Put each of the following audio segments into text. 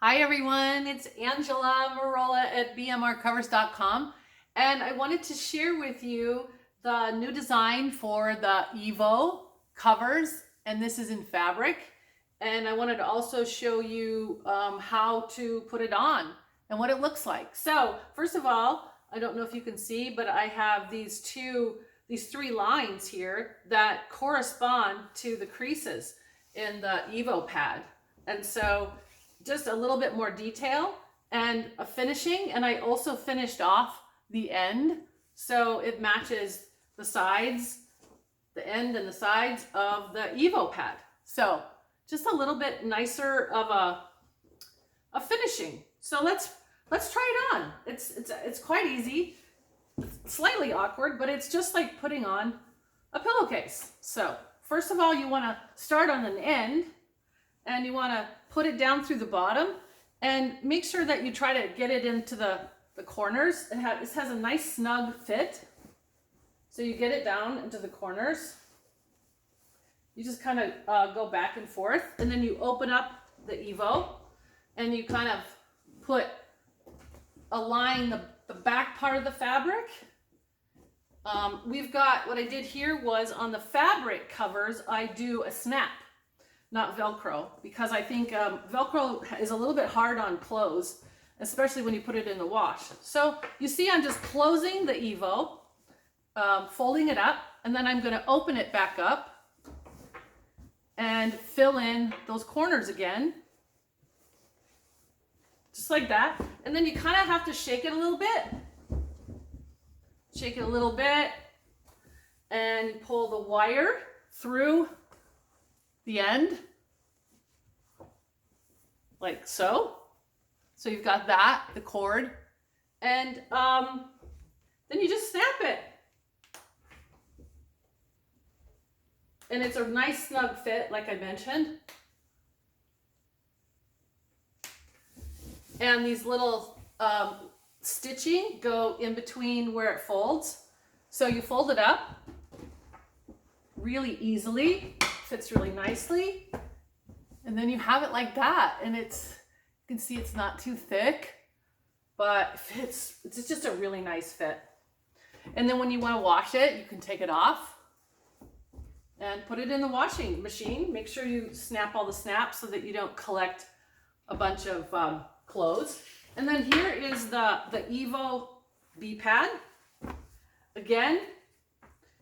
Hi everyone, it's Angela Marola at bmrcovers.com, and I wanted to share with you the new design for the Evo covers, and this is in fabric. And I wanted to also show you how to put it on and what it looks like. So first of all, I don't know if you can see, but I have these three lines here that correspond to the creases in the Evo pad. And so just a little bit more detail and a finishing, and I also finished off the end so it matches the sides, the end and the sides of the Evo pad. So just a little bit nicer of a finishing. So let's try it on. It's quite easy, slightly awkward, but it's just like putting on a pillowcase. So first of all, you want to start on an end, and you want to put it down through the bottom and make sure that you try to get it into the corners. This has a nice snug fit. So you get it down into the corners. You just kind of go back and forth, and then you open up the Evo and you kind of align the back part of the fabric. We've got, what I did here was on the fabric covers, I do a snap, not Velcro, because I think Velcro is a little bit hard on clothes, especially when you put it in the wash. So you see I'm just closing the Evo, folding it up, and then I'm going to open it back up and fill in those corners again, just like that. And then you kind of have to shake it a little bit. Shake it a little bit and pull the wire through the end, like so. So you've got that, the cord, and then you just snap it. And it's a nice snug fit, like I mentioned. And these little stitching go in between where it folds. So you fold it up really easily, fits really nicely, and then you have it like that. And you can see it's not too thick, but it's just a really nice fit. And then when you want to wash it, you can take it off and put it in the washing machine. Make sure you snap all the snaps so that you don't collect a bunch of clothes. And then here is the Evo B pad. Again,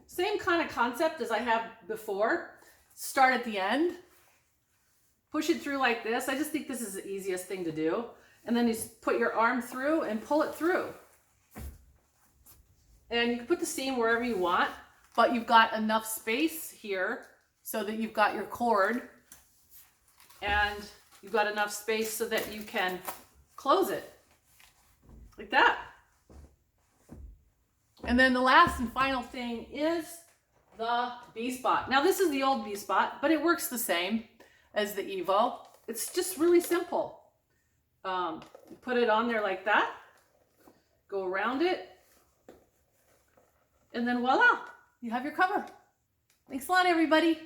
same kind of concept as I have before. Start at the end, push it through like this. I just think this is the easiest thing to do. And then you put your arm through and pull it through. And you can put the seam wherever you want, but you've got enough space here so that you've got your cord, and you've got enough space so that you can close it like that. And then the last and final thing is the B-spot. Now this is the old B-spot, but it works the same as the Evo. It's just really simple. Put it on there like that, go around it, and then voila, you have your cover. Thanks a lot, everybody.